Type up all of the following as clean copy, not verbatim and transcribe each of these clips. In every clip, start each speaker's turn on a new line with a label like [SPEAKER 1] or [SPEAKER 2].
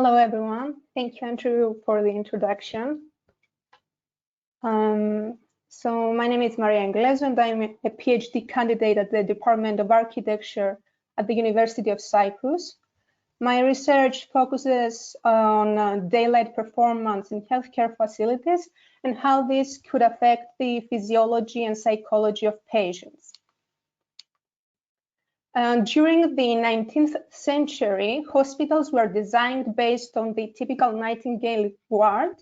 [SPEAKER 1] Hello, everyone. Thank you, Andrew, for the introduction. So my name is Maria Englezou, and I'm a PhD candidate at the Department of Architecture at the University of Cyprus. My research focuses on daylight performance in healthcare facilities and how this could affect the physiology and psychology of patients. During the 19th century, hospitals were designed based on the typical Nightingale ward,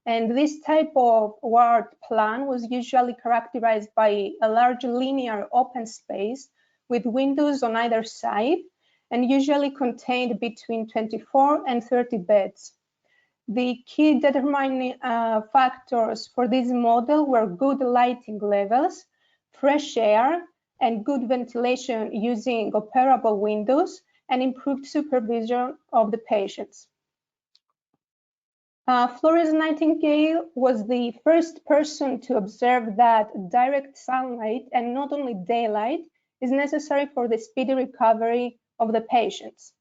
[SPEAKER 1] and this type of ward plan was usually characterized by a large linear open space with windows on either side and usually contained between 24 and 30 beds. The key determining factors for this model were good lighting levels, fresh air, and good ventilation using operable windows and improved supervision of the patients. Florence Nightingale was the first person to observe that direct sunlight and not only daylight is necessary for the speedy recovery of the patients.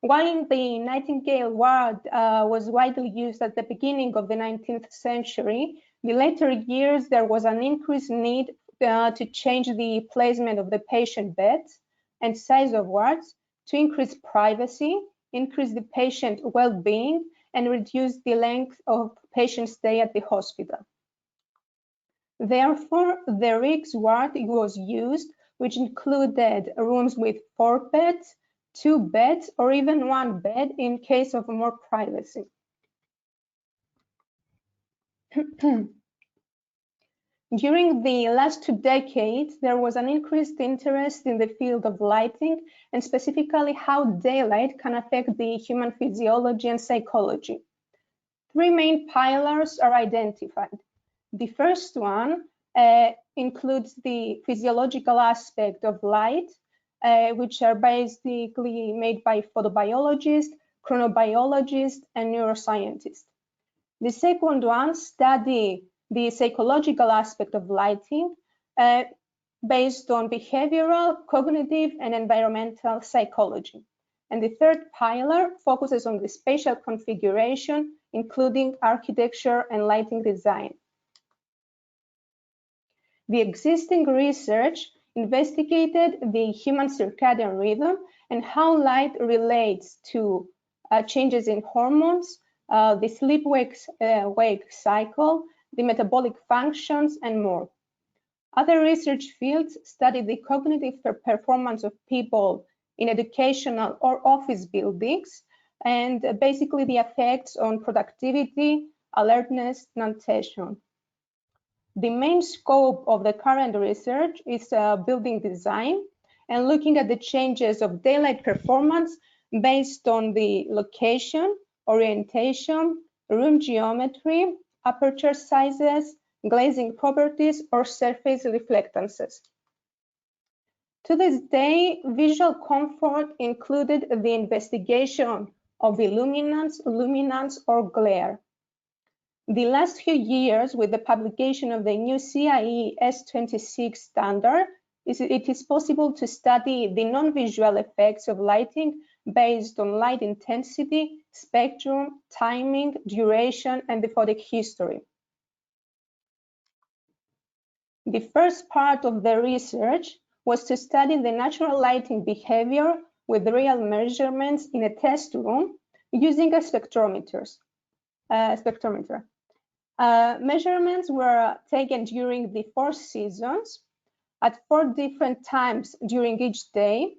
[SPEAKER 1] While the Nightingale ward was widely used at the beginning of the 19th century, in the later years there was an increased need to change the placement of the patient beds and size of wards to increase privacy, increase the patient well-being, and reduce the length of patient stay at the hospital. Therefore, the Riggs ward was used, which included rooms with 4 beds, 2 beds, or even 1 bed in case of more privacy. During the last 2 decades, there was an increased interest in the field of lighting and specifically how daylight can affect the human physiology and psychology. 3 main pillars are identified. The first one includes the physiological aspect of light, which are basically made by photobiologists, chronobiologists, and neuroscientists. The second one study the psychological aspect of lighting based on behavioral, cognitive, and environmental psychology. And the third pillar focuses on the spatial configuration, including architecture and lighting design. The existing research investigated the human circadian rhythm and how light relates to changes in hormones, the sleep-wake cycle, the metabolic functions, and more. Other research fields study the cognitive performance of people in educational or office buildings and basically the effects on productivity, alertness, and attention. The main scope of the current research is building design and looking at the changes of daylight performance based on the location, orientation, room geometry, aperture sizes, glazing properties, or surface reflectances. To this day, visual comfort included the investigation of illuminance, luminance, or glare. The last few years, with the publication of the new CIBSE standard, it is possible to study the non-visual effects of lighting based on light intensity, spectrum, timing, duration, and the photic history. The first part of the research was to study the natural lighting behavior with real measurements in a test room using a spectrometer. Measurements were taken during the 4 seasons at 4 different times during each day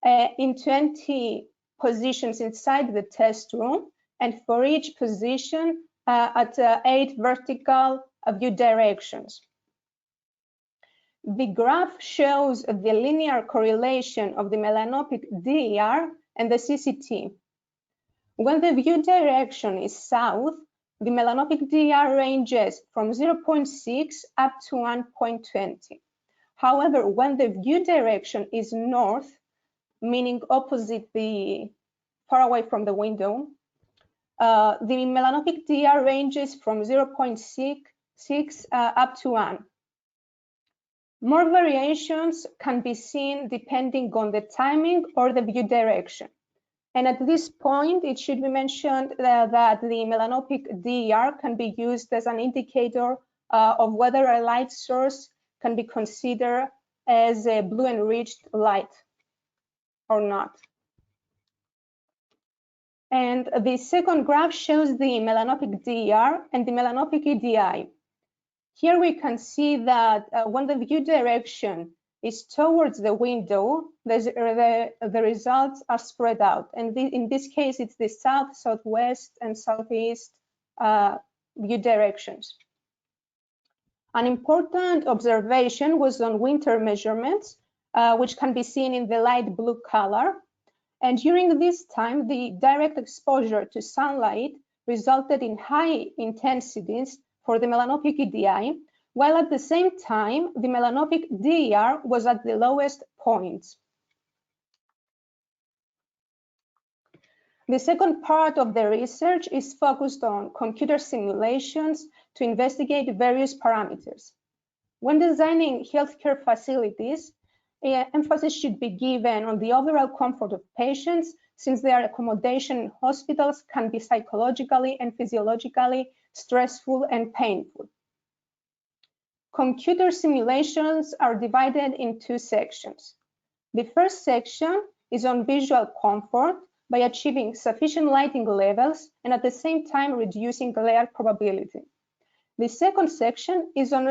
[SPEAKER 1] in 20 positions inside the test room, and for each position at 8 vertical view directions. The graph shows the linear correlation of the melanopic DER and the CCT. When the view direction is south, the melanopic DER ranges from 0.6 up to 1.20. However, when the view direction is north, meaning opposite far away from the window, the melanopic DER ranges from 0.6 up to 1. More variations can be seen depending on the timing or the view direction. And at this point, it should be mentioned that the melanopic DER can be used as an indicator of whether a light source can be considered as a blue enriched light or not. And the second graph shows the melanopic DER and the melanopic EDI. Here we can see that when the view direction is towards the window, the results are spread out. And in this case, it's the south, southwest, and southeast view directions. An important observation was on winter measurements, which can be seen in the light blue color. And during this time, the direct exposure to sunlight resulted in high intensities for the melanopic EDI, while at the same time, the melanopic DER was at the lowest points. The second part of the research is focused on computer simulations to investigate various parameters. When designing healthcare facilities, emphasis should be given on the overall comfort of patients, since their accommodation in hospitals can be psychologically and physiologically stressful and painful. Computer simulations are divided in two sections. The first section is on visual comfort by achieving sufficient lighting levels and at the same time reducing glare probability. The second section is on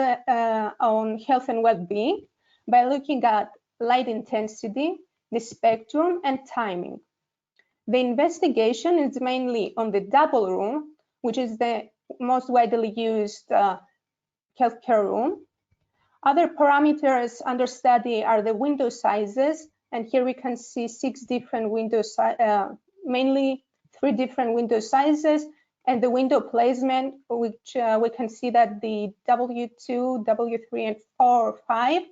[SPEAKER 1] health and well-being by looking at light intensity, the spectrum, and timing. The investigation is mainly on the double room, which is the most widely used healthcare room. Other parameters under study are the window sizes, and here we can see 6 different window mainly 3 different window sizes, and the window placement, which we can see that the W2, W3, and 4 or 5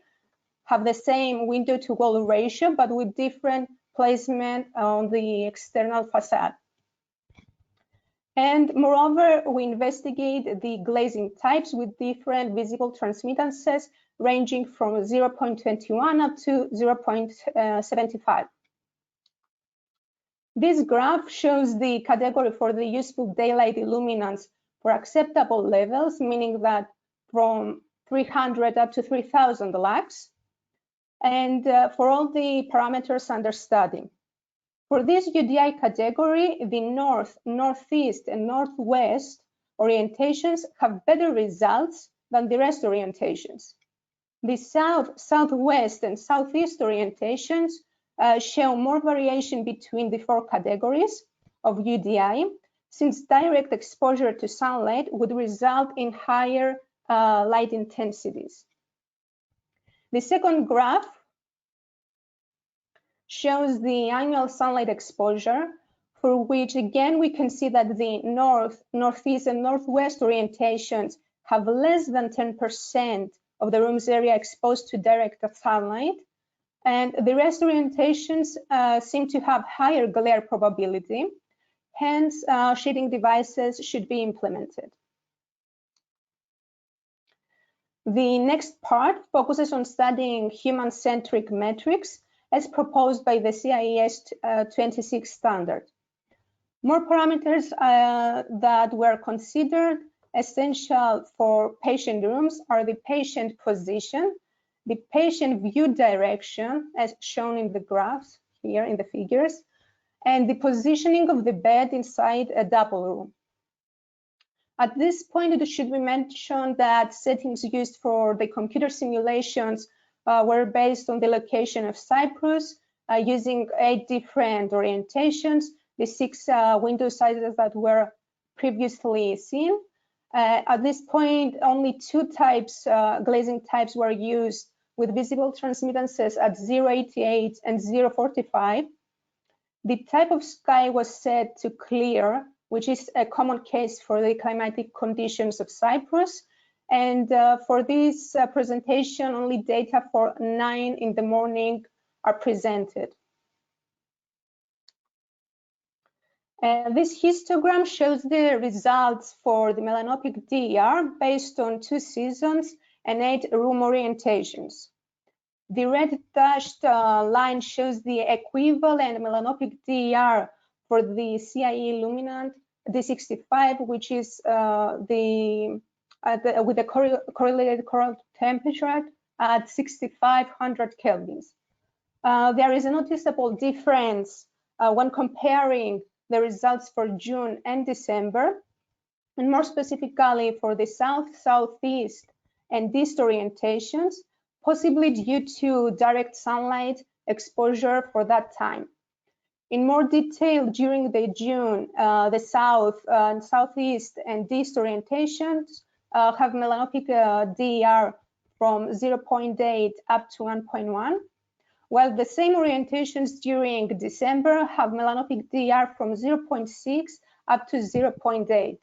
[SPEAKER 1] have the same window to wall ratio, but with different placement on the external facade. And moreover, we investigate the glazing types with different visible transmittances ranging from 0.21 up to 0.75. This graph shows the category for the useful daylight illuminance for acceptable levels, meaning that from 300 up to 3000 lux, and for all the parameters under study. For this UDI category, the north, northeast, and northwest orientations have better results than the rest orientations. The south, southwest, and southeast orientations show more variation between the 4 categories of UDI, since direct exposure to sunlight would result in higher light intensities. The second graph shows the annual sunlight exposure, for which again we can see that the north, northeast, and northwest orientations have less than 10% of the room's area exposed to direct sunlight, and the rest orientations seem to have higher glare probability. Hence, shading devices should be implemented. The next part focuses on studying human-centric metrics as proposed by the CIBSE 26 standard. More parameters that were considered essential for patient rooms are the patient position, the patient view direction, as shown in the graphs here in the figures, and the positioning of the bed inside a double room. At this point, it should be mentioned that settings used for the computer simulations were based on the location of CIBSE, using 8 different orientations, the 6 window sizes that were previously seen. At this point, only 2 types, glazing types were used with visible transmittances at 0.88 and 0.45. The type of sky was set to clear, which is a common case for the climatic conditions of Cyprus. And for this presentation, only data for 9 in the morning are presented. This histogram shows the results for the melanopic DER based on 2 seasons and 8 room orientations. The red dashed line shows the equivalent melanopic DER for the CIE illuminant D65, which is with the correlated coral temperature at 6,500 kelvins. There is a noticeable difference when comparing the results for June and December, and more specifically for the south, southeast, and east orientations, possibly due to direct sunlight exposure for that time. In more detail, during the June, the south, southeast, and east orientations have melanopic DER from 0.8 up to 1.1, while the same orientations during December have melanopic DER from 0.6 up to 0.8.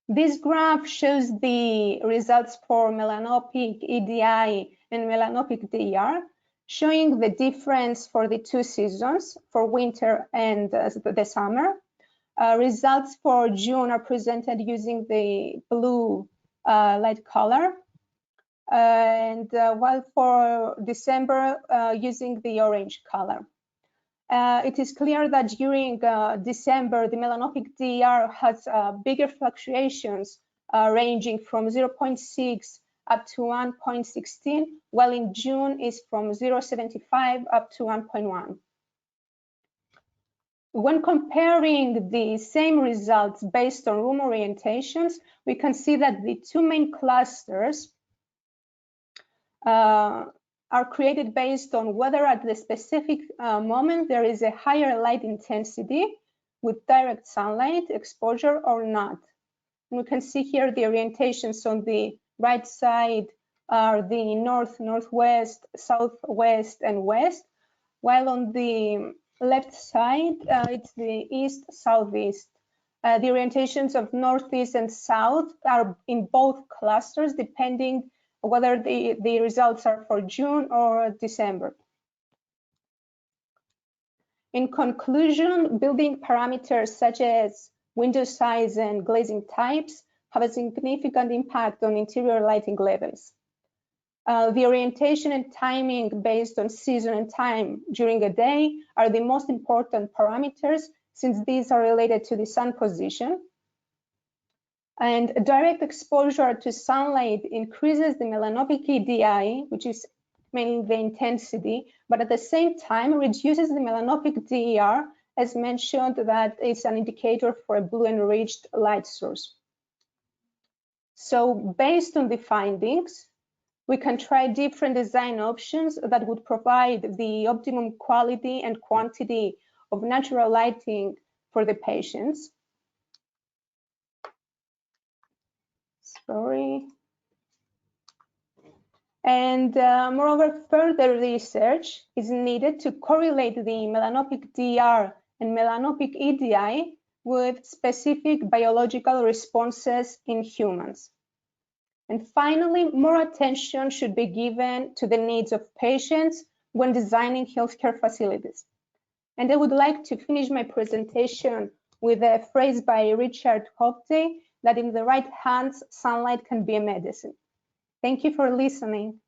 [SPEAKER 1] This graph shows the results for melanopic EDI and melanopic DER, showing the difference for the two seasons, for winter and the summer. Results for June are presented using the blue light color, and while for December using the orange color. It is clear that during December, the melanopic DER has bigger fluctuations ranging from 0.6 up to 1.16, while in June is from 0.75 up to 1.1. When comparing the same results based on room orientations, we can see that the two main clusters are created based on whether at the specific moment there is a higher light intensity with direct sunlight exposure or not. And we can see here the orientations on the right side are the north, northwest, southwest, and west, while on the left side it's the east, southeast. The orientations of northeast and south are in both clusters, depending whether the results are for June or December. In conclusion, building parameters such as window size and glazing types have a significant impact on interior lighting levels. The orientation and timing based on season and time during a day are the most important parameters, since these are related to the sun position. And direct exposure to sunlight increases the melanopic EDI, which is mainly the intensity, but at the same time reduces the melanopic DER, as mentioned, that is an indicator for a blue enriched light source. So based on the findings, we can try different design options that would provide the optimum quality and quantity of natural lighting for the patients. Sorry. And moreover, further research is needed to correlate the melanopic DER and melanopic EDI with specific biological responses in humans. And finally, more attention should be given to the needs of patients when designing healthcare facilities. And I would like to finish my presentation with a phrase by Richard Hopte, that in the right hands, sunlight can be a medicine. Thank you for listening.